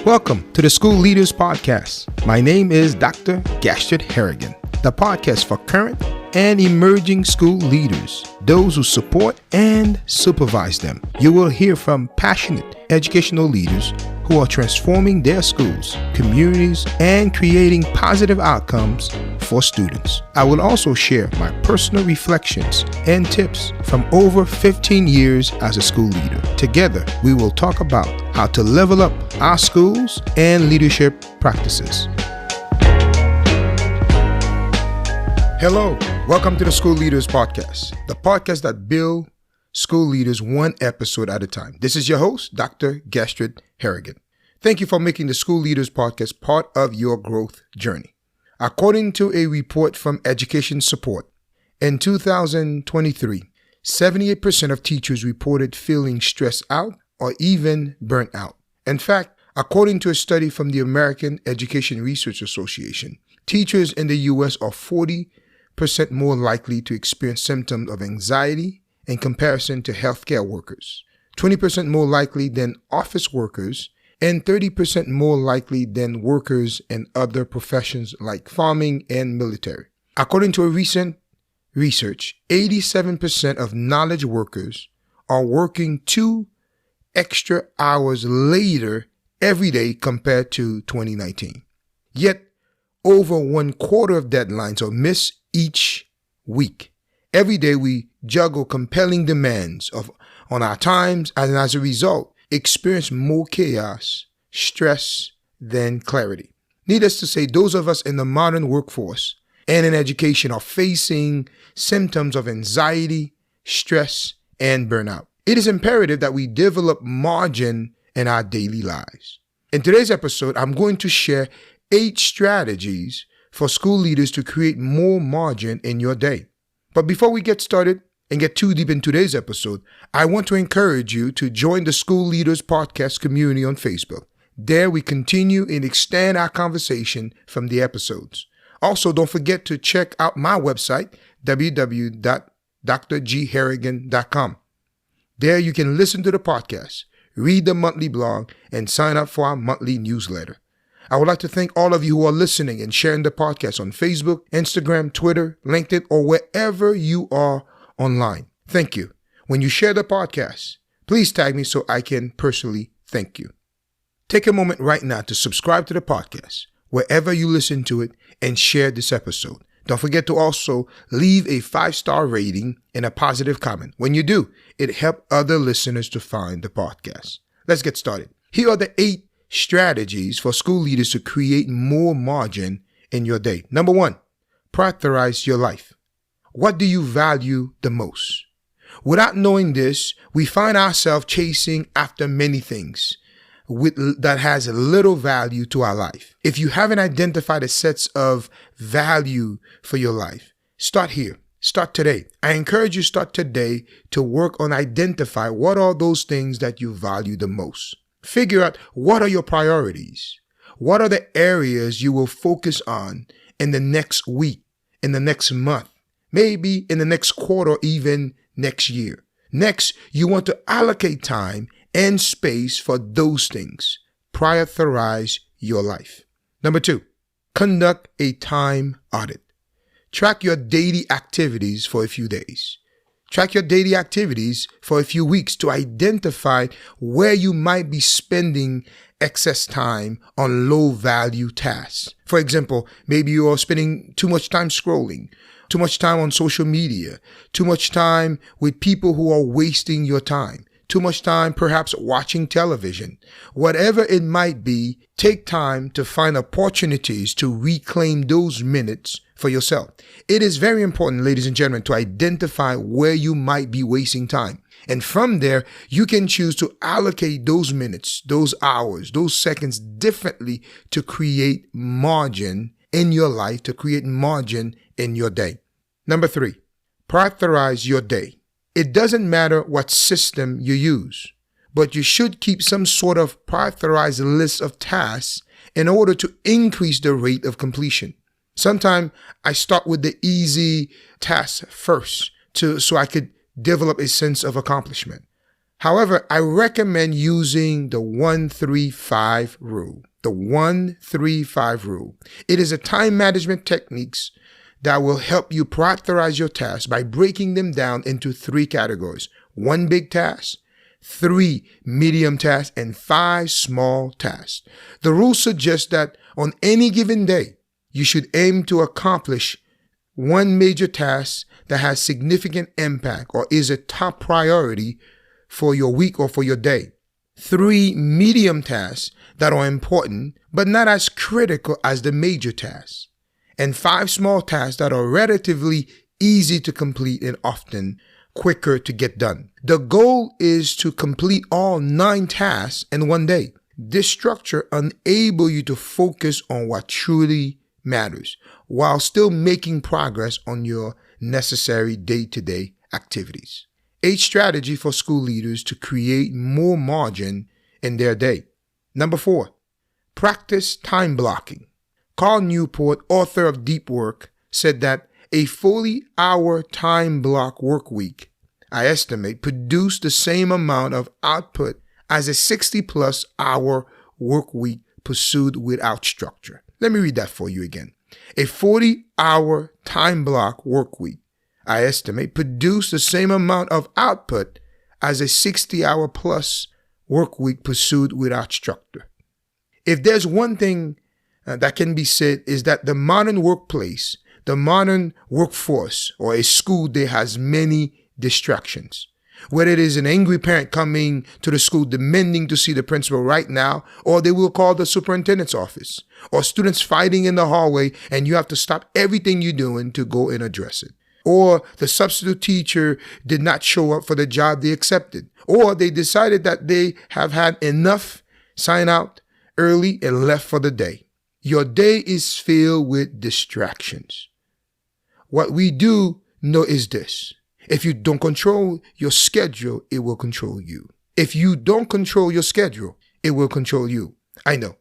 Welcome to the School Leaders Podcast. My name is Dr. Gastred Harrigan, the podcast for current and emerging school leaders, those who support and supervise them. You will hear from passionate educational leaders who are transforming their schools, communities, and creating positive outcomes for students. I will also share my personal reflections and tips from over 15 years as a school leader. Together, we will talk about how to level up our schools and leadership practices. Hello, welcome to the School Leaders Podcast, the podcast that builds school leaders one episode at a time. This is your host, Dr. Gastred Harrigan. Thank you for making the School Leaders Podcast part of your growth journey. According to a report from Education Support, in 2023, 78% of teachers reported feeling stressed out or even burnt out. In fact, according to a study from the American Education Research Association, teachers in the U.S. are 40% more likely to experience symptoms of anxiety in comparison to healthcare workers, 20% more likely than office workers, and 30% more likely than workers in other professions like farming and military. According to a recent research, 87% of knowledge workers are working 2 extra hours later every day compared to 2019. Yet, over 1/4 of deadlines are missed each week. Every day we juggle compelling demands on our times, and as a result, experience more chaos, stress than clarity. Needless to say, those of us in the modern workforce and in education are facing symptoms of anxiety, stress, and burnout. It is imperative that we develop margin in our daily lives. In today's episode, I'm going to share 8 strategies for school leaders to create more margin in your day. But before we get started and get too deep in today's episode, I want to encourage you to join the School Leaders Podcast community on Facebook. There we continue and extend our conversation from the episodes. Also, don't forget to check out my website, www.drgharrigan.com. There you can listen to the podcast, read the monthly blog, and sign up for our monthly newsletter. I would like to thank all of you who are listening and sharing the podcast on Facebook, Instagram, Twitter, LinkedIn, or wherever you are online. Thank you. When you share the podcast, please tag me so I can personally thank you. Take a moment right now to subscribe to the podcast, wherever you listen to it, and share this episode. Don't forget to also leave a 5-star rating and a positive comment. When you do, it helps other listeners to find the podcast. Let's get started. Here are the 8 strategies for school leaders to create more margin in your day. Number 1, prioritize your life. What do you value the most? Without knowing this, we find ourselves chasing after many things that has little value to our life. If you haven't identified a set of value for your life, start here. Start today. I encourage you to start today to work on identify what are those things that you value the most. Figure out what are your priorities. What are the areas you will focus on in the next week, in the next month, maybe in the next quarter, even next year. Next, you want to allocate time and space for those things. Prioritize your life. Number 2, conduct a time audit. Track your daily activities for a few days. Track your daily activities for a few weeks to identify where you might be spending excess time on low-value tasks. For example, maybe you are spending too much time scrolling, too much time on social media, too much time with people who are wasting your time, too much time perhaps watching television. Whatever it might be, take time to find opportunities to reclaim those minutes for yourself. It is very important, ladies and gentlemen, to identify where you might be wasting time. And from there, you can choose to allocate those minutes, those hours, those seconds differently to create margin in your life, to create margin in your day. Number 3, prioritize your day. It doesn't matter what system you use, but you should keep some sort of prioritized list of tasks in order to increase the rate of completion. Sometimes I start with the easy tasks first so I could develop a sense of accomplishment. However, I recommend using the 1-3-5 rule. The 1-3-5 rule. It is a time management techniques that will help you prioritize your tasks by breaking them down into 3 categories. 1 big task, 3 medium tasks, and 5 small tasks. The rule suggests that on any given day, you should aim to accomplish 1 major task that has significant impact or is a top priority for your week or for your day. 3 medium tasks that are important but not as critical as the major tasks. And 5 small tasks that are relatively easy to complete and often quicker to get done. The goal is to complete all 9 tasks in one day. This structure enables you to focus on what truly matters while still making progress on your necessary day-to-day activities. A strategy for school leaders to create more margin in their day. Number 4, practice time blocking. Carl Newport, author of Deep Work, said that a 40-hour time block work week, I estimate, produced the same amount of output as a 60-plus hour work week pursued without structure. Let me read that for you again. A 40-hour time block work week, I estimate, produced the same amount of output as a 60-hour plus work week pursued without structure. If there's one thing that can be said is that the modern workplace, the modern workforce, or a school day has many distractions. Whether it is an angry parent coming to the school demanding to see the principal right now, or they will call the superintendent's office, or students fighting in the hallway and you have to stop everything you're doing to go and address it. Or the substitute teacher did not show up for the job they accepted, or they decided that they have had enough, sign out early and left for the day. Your day is filled with distractions. What we do know is this. If you don't control your schedule, it will control you. If you don't control your schedule, it will control you. I know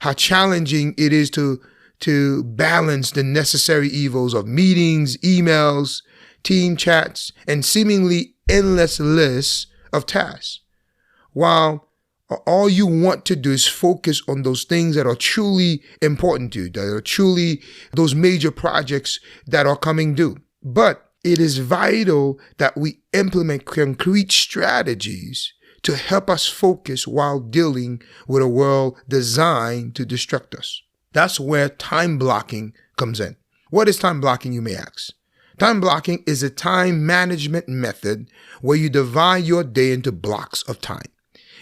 how challenging it is to balance the necessary evils of meetings, emails, team chats, and seemingly endless lists of tasks. While all you want to do is focus on those things that are truly important to you, that are truly those major projects that are coming due. But it is vital that we implement concrete strategies to help us focus while dealing with a world designed to distract us. That's where time blocking comes in. What is time blocking, you may ask? Time blocking is a time management method where you divide your day into blocks of time.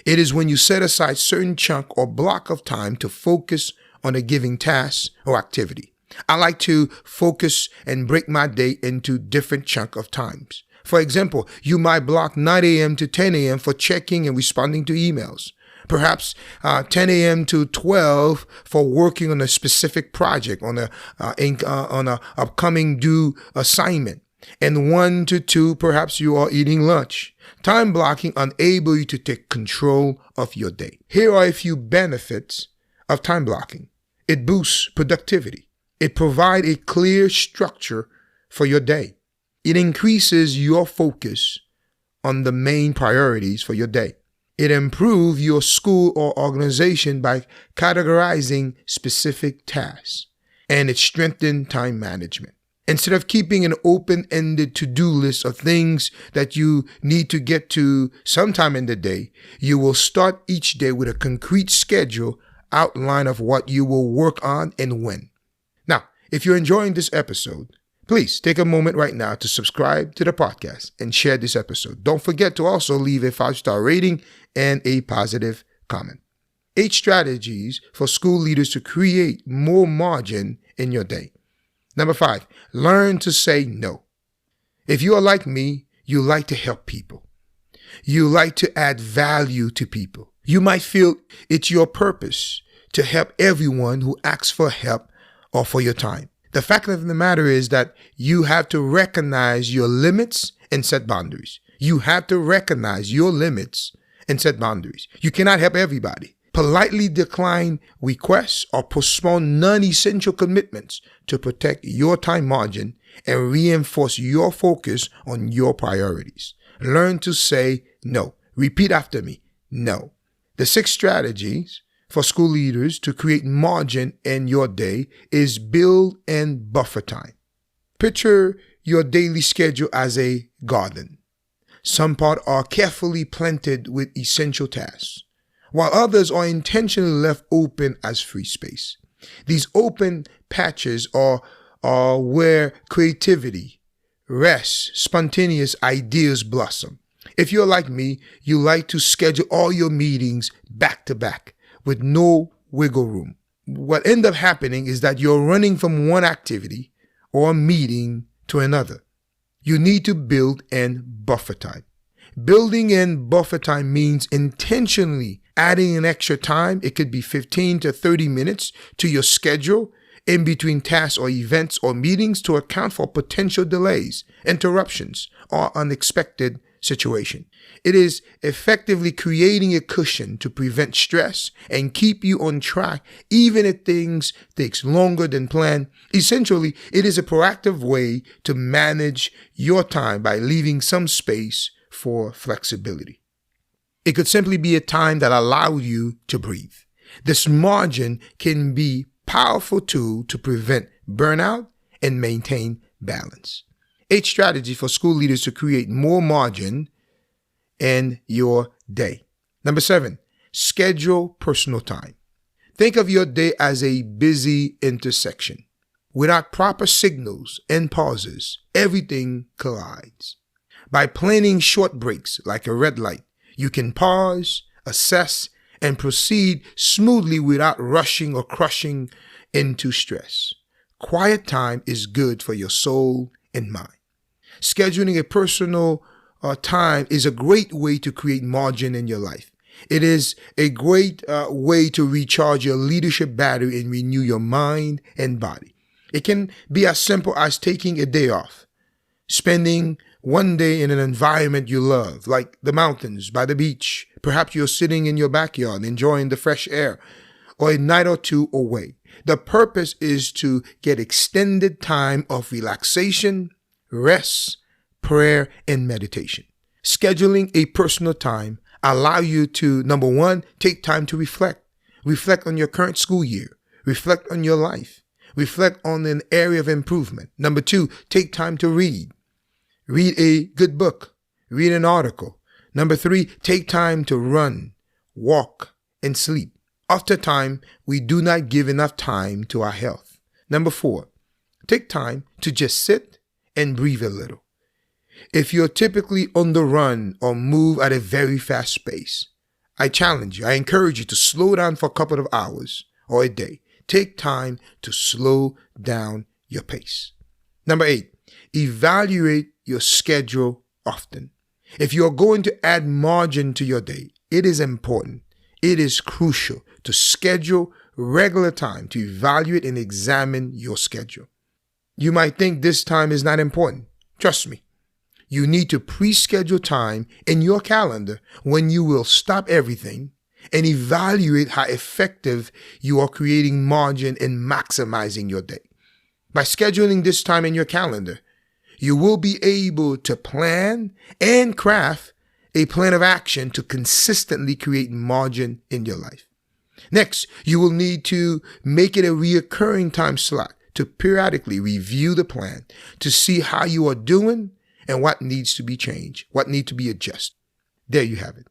It is when you set aside certain chunk or block of time to focus on a given task or activity. I like to focus and break my day into different chunk of times. For example, you might block 9 a.m. to 10 a.m. for checking and responding to emails. Perhaps 10 a.m. to 12 for working on a specific project, on a upcoming due assignment. And 1 to 2, perhaps you are eating lunch. Time blocking enables you to take control of your day. Here are a few benefits of time blocking. It boosts productivity. It provides a clear structure for your day. It increases your focus on the main priorities for your day. It improves your school or organization by categorizing specific tasks. And it strengthens time management. Instead of keeping an open-ended to-do list of things that you need to get to sometime in the day, you will start each day with a concrete schedule outline of what you will work on and when. Now, if you're enjoying this episode, please take a moment right now to subscribe to the podcast and share this episode. Don't forget to also leave a 5-star rating and a positive comment. 8 strategies for school leaders to create more margin in your day. Number 5, learn to say no. If you are like me, you like to help people. You like to add value to people. You might feel it's your purpose to help everyone who asks for help or for your time. The fact of the matter is that you have to recognize your limits and set boundaries. You have to recognize your limits and set boundaries. You cannot help everybody. Politely decline requests or postpone non-essential commitments to protect your time margin and reinforce your focus on your priorities. Learn to say no. Repeat after me. No. The 6 strategies for school leaders to create margin in your day is build and buffer time. Picture your daily schedule as a garden. Some parts are carefully planted with essential tasks, while others are intentionally left open as free space. These open patches are where creativity, rest, spontaneous ideas blossom. If you're like me, you like to schedule all your meetings back to back with no wiggle room. What ends up happening is that you're running from one activity or meeting to another. You need to build in buffer time. Building in buffer time means intentionally adding an extra time. It could be 15 to 30 minutes to your schedule in between tasks or events or meetings to account for potential delays, interruptions, or unexpected situation. It is effectively creating a cushion to prevent stress and keep you on track even if things takes longer than planned. Essentially, it is a proactive way to manage your time by leaving some space for flexibility. It could simply be a time that allows you to breathe. This margin can be a powerful tool to prevent burnout and maintain balance. 8 strategies for school leaders to create more margin in your day. Number 7, schedule personal time. Think of your day as a busy intersection. Without proper signals and pauses, everything collides. By planning short breaks like a red light, you can pause, assess, and proceed smoothly without rushing or crushing into stress. Quiet time is good for your soul and mind. Scheduling a personal time is a great way to create margin in your life. It is a great way to recharge your leadership battery and renew your mind and body. It can be as simple as taking a day off, spending one day in an environment you love, like the mountains, by the beach. Perhaps you're sitting in your backyard enjoying the fresh air, or a night or two away. The purpose is to get extended time of relaxation, rest, prayer, and meditation. Scheduling a personal time allow you to, number 1, take time to reflect. Reflect on your current school year. Reflect on your life. Reflect on an area of improvement. Number 2, take time to read. Read a good book. Read an article. Number 3, take time to run, walk, and sleep. Oftentimes, we do not give enough time to our health. Number 4, take time to just sit and breathe a little. If you're typically on the run or move at a very fast pace, I challenge you, I encourage you to slow down for a couple of hours or a day. Take time to slow down your pace. Number 8, evaluate your schedule often. If you're going to add margin to your day, it is important. It is crucial to schedule regular time to evaluate and examine your schedule. You might think this time is not important. Trust me. You need to pre-schedule time in your calendar when you will stop everything and evaluate how effective you are creating margin and maximizing your day. By scheduling this time in your calendar, you will be able to plan and craft a plan of action to consistently create margin in your life. Next, you will need to make it a recurring time slot to periodically review the plan to see how you are doing and what needs to be changed, what needs to be adjusted. There you have it.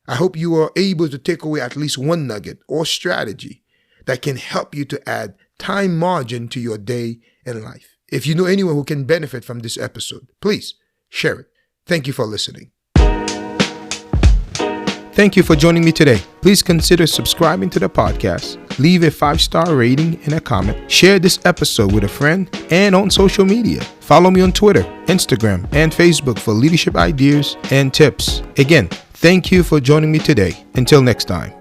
I hope you are able to take away at least one nugget or strategy that can help you to add time margin to your day and life. If you know anyone who can benefit from this episode, please share it. Thank you for listening. Thank you for joining me today. Please consider subscribing to the podcast. Leave a 5-star rating and a comment. Share this episode with a friend and on social media. Follow me on Twitter, Instagram, and Facebook for leadership ideas and tips. Again, thank you for joining me today. Until next time.